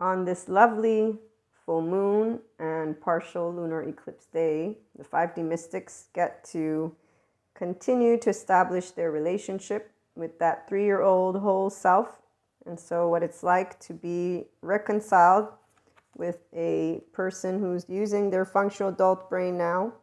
On this lovely full moon and partial lunar eclipse day, the 5D mystics get to continue to establish their relationship with that 3-year-old whole self. And so what it's like to be reconciled with a person who's using their functional adult brain now,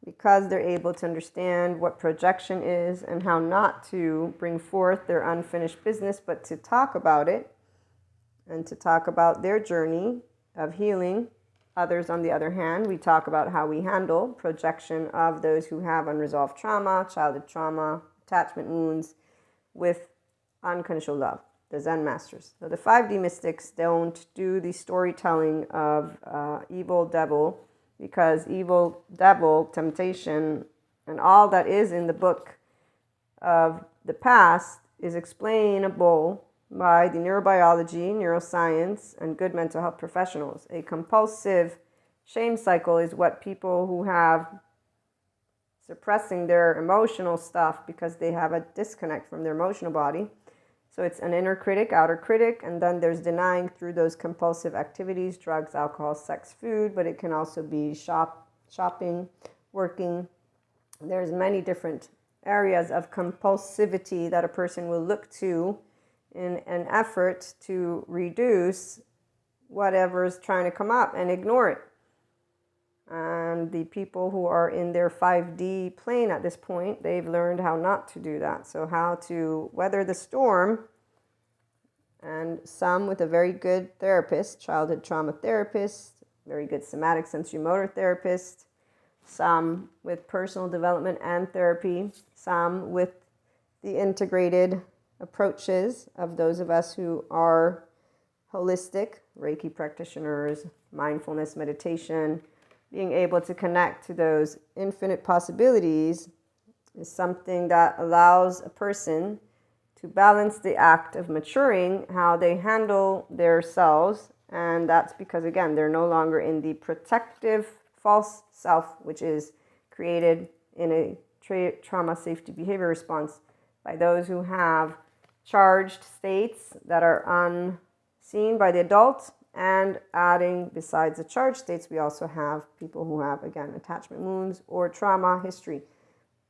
because they're able to understand what projection is and how not to bring forth their unfinished business, but to talk about it and to talk about their journey of healing. Others, on the other hand, we talk about how we handle projection of those who have unresolved trauma, childhood trauma, attachment wounds, with unconditional love, the Zen masters. So the 5D mystics don't do the storytelling of evil devil, because evil devil, temptation, and all that is in the book of the past is explainable by the neurobiology, neuroscience, and good mental health professionals. A compulsive shame cycle is what people who have suppressing their emotional stuff because they have a disconnect from their emotional body. So it's an inner critic, outer critic, and then there's denying through those compulsive activities, drugs, alcohol, sex, food, but it can also be shopping, working. There's many different areas of compulsivity that a person will look to in an effort to reduce whatever's trying to come up and ignore it. And the people who are in their 5D plane at this point, they've learned how not to do that. So how to weather the storm. And some with a very good therapist, childhood trauma therapist, very good somatic sensory motor therapist, some with personal development and therapy, some with the integrated approaches of those of us who are holistic, Reiki practitioners, mindfulness, meditation. Being able to connect to those infinite possibilities is something that allows a person to balance the act of maturing, how they handle their selves. And that's because, again, they're no longer in the protective false self, which is created in a trauma safety behavior response by those who have charged states that are unseen by the adult. And adding, besides the charged states, we also have people who have, again, attachment wounds or trauma history.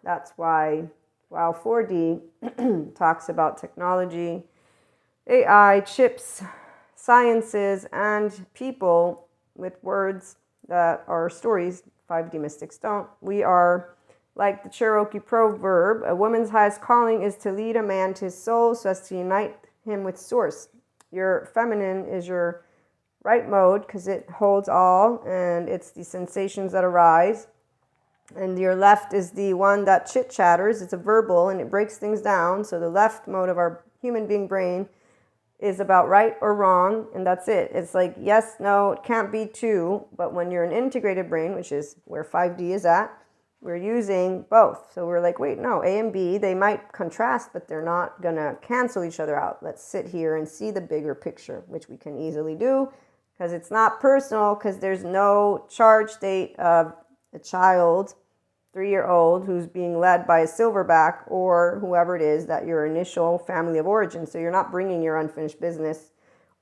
That's why, while 4D talks about technology, AI, chips, sciences, and people with words that are stories, 5D mystics don't. We are like the Cherokee proverb, a woman's highest calling is to lead a man to his soul so as to unite him with source. Your feminine is your right mode because it holds all, and it's the sensations that arise. And your left is the one that chit-chatters. It's a verbal, and it breaks things down. So the left mode of our human being brain is about right or wrong, and that's it. It's like yes, no, it can't be two. But when you're an integrated brain, which is where 5D is at, we're using both. So we're like, wait, no, A and B, they might contrast, but they're not going to cancel each other out. Let's sit here and see the bigger picture, which we can easily do because it's not personal, because there's no charge state of a child, 3-year-old, who's being led by a silverback or whoever it is that your initial family of origin. So you're not bringing your unfinished business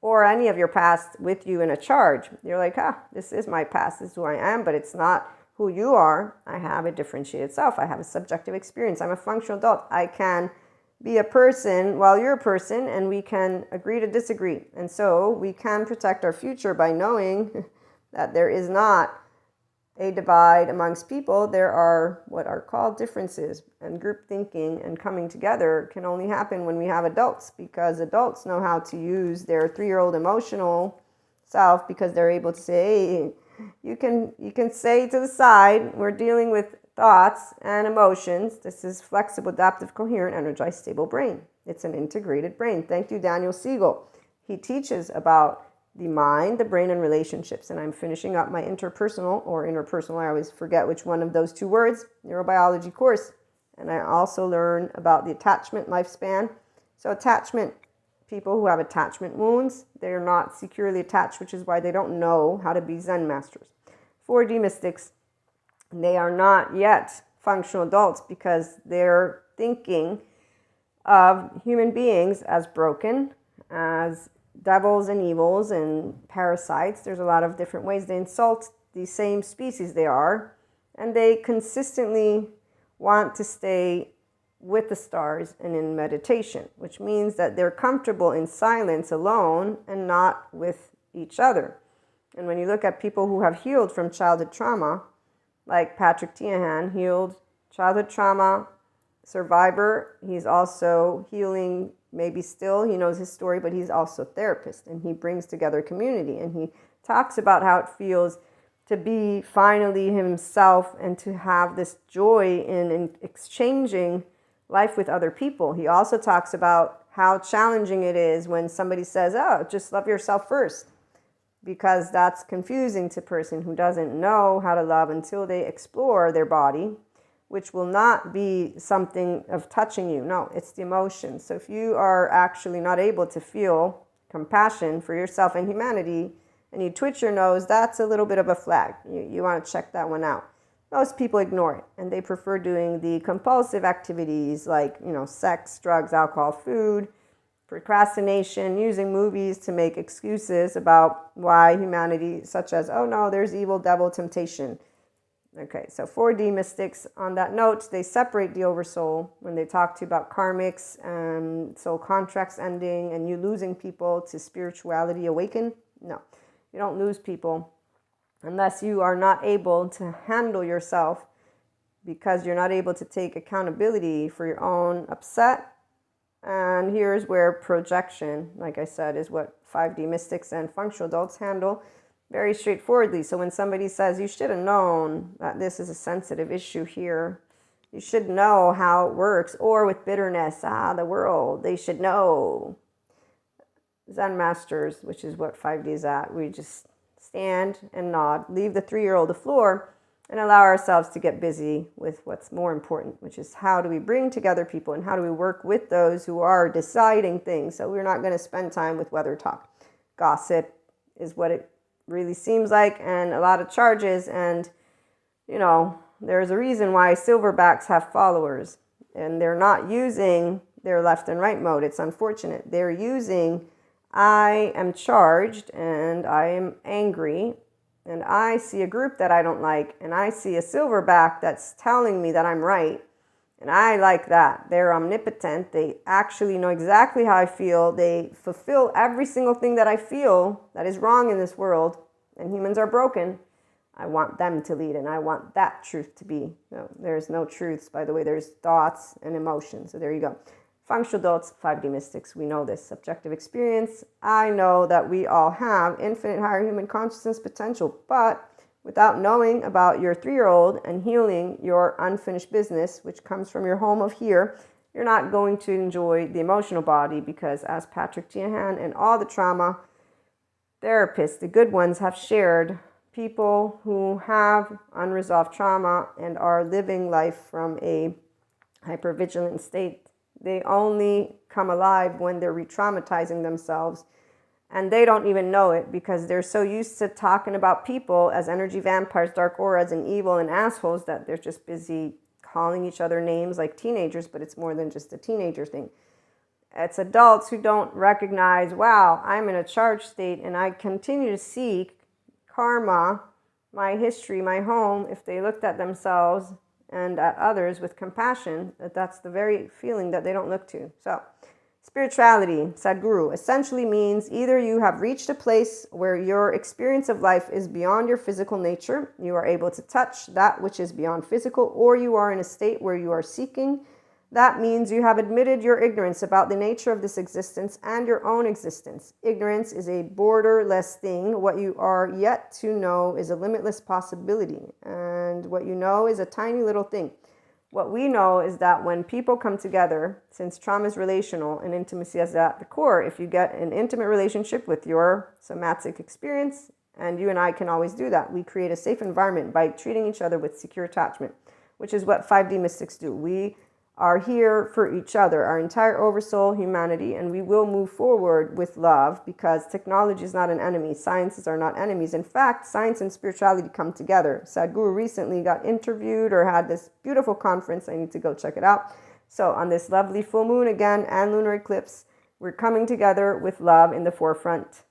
or any of your past with you in a charge. You're like, this is my past, this is who I am, but it's not who you are. I have a differentiated self. I have a subjective experience. I'm a functional adult. I can be a person while you're a person, and we can agree to disagree. And so we can protect our future by knowing that there is not a divide amongst people. There are what are called differences, and group thinking and coming together can only happen when we have adults, because adults know how to use their 3-year-old emotional self, because they're able to say, hey, you can say to the side, we're dealing with thoughts and emotions. This is flexible, adaptive, coherent, energized, stable brain. It's an integrated brain. Thank you, Daniel Siegel. He teaches about the mind, the brain, and relationships. And I'm finishing up my interpersonal or interpersonal, I always forget which one of those two words, neurobiology course. And I also learn about the attachment lifespan. So attachment, people who have attachment wounds, they're not securely attached, which is why they don't know how to be Zen masters. 4D mystics, they are not yet functional adults because they're thinking of human beings as broken, as devils and evils and parasites. There's a lot of different ways they insult the same species they are, and they consistently want to stay with the stars and in meditation, which means that they're comfortable in silence alone and not with each other. And when you look at people who have healed from childhood trauma, like Patrick Tiahan, healed childhood trauma survivor, he's also healing, maybe still, he knows his story, but he's also a therapist, and he brings together community, and he talks about how it feels to be finally himself and to have this joy in exchanging life with other people. He also talks about how challenging it is when somebody says, oh, just love yourself first, because that's confusing to a person who doesn't know how to love until they explore their body, which will not be something of touching you. No, it's the emotion. So if you are actually not able to feel compassion for yourself and humanity, and you twitch your nose, that's a little bit of a flag. You want to check that one out. Most people ignore it, and they prefer doing the compulsive activities like, sex, drugs, alcohol, food, procrastination, using movies to make excuses about why humanity, such as, oh no, there's evil, devil, temptation. Okay, so 4D mystics, on that note, they separate the oversoul when they talk to you about karmics and soul contracts ending and you losing people to spirituality awaken. No, you don't lose people unless you are not able to handle yourself, because you're not able to take accountability for your own upset. And here's where projection, like I said, is what 5D mystics and functional adults handle very straightforwardly. So when somebody says, you should have known that this is a sensitive issue here, you should know how it works, or with bitterness, the world, they should know. Zen masters, which is what 5D is at, we just stand and nod, leave the 3-year-old the floor, and allow ourselves to get busy with what's more important, which is how do we bring together people and how do we work with those who are deciding things. So we're not going to spend time with weather talk. Gossip is what it really seems like, and a lot of charges. And, there's a reason why silverbacks have followers, and they're not using their left and right mode. It's unfortunate. They're using, I am charged and I am angry, and I see a group that I don't like, and I see a silverback that's telling me that I'm right, and I like that. They're omnipotent. They actually know exactly how I feel. They fulfill every single thing that I feel that is wrong in this world, and humans are broken. I want them to lead, and I want that truth to be. No, there's no truths, by the way. There's thoughts and emotions. So there you go. Functional adults, 5D mystics, we know this. Subjective experience, I know that we all have infinite higher human consciousness potential, but without knowing about your 3-year-old and healing your unfinished business, which comes from your home of here, you're not going to enjoy the emotional body, because as Patrick Tiahan and all the trauma therapists, the good ones, have shared, people who have unresolved trauma and are living life from a hypervigilant state, they only come alive when they're re-traumatizing themselves, and they don't even know it, because they're so used to talking about people as energy vampires, dark auras, and evil and assholes that they're just busy calling each other names like teenagers, but it's more than just a teenager thing. It's adults who don't recognize, wow, I'm in a charged state and I continue to seek karma, my history, my home. If they looked at themselves and at others with compassion, that's the very feeling that they don't look to. So spirituality, Sadhguru, essentially means either you have reached a place where your experience of life is beyond your physical nature, you are able to touch that which is beyond physical, or you are in a state where you are seeking. That means you have admitted your ignorance about the nature of this existence and your own existence. Ignorance is a borderless thing. What you are yet to know is a limitless possibility. And what you know is a tiny little thing. What we know is that when people come together, since trauma is relational and intimacy is at the core, if you get an intimate relationship with your somatic experience, and you and I can always do that, we create a safe environment by treating each other with secure attachment, which is what 5D mystics do. We are here for each other, our entire oversoul humanity, and we will move forward with love, because technology is not an enemy. Sciences are not enemies. In fact, science and spirituality come together. Sadhguru recently got interviewed or had this beautiful conference. I need to go check it out. So on this lovely full moon again and lunar eclipse, We're coming together with love in the forefront.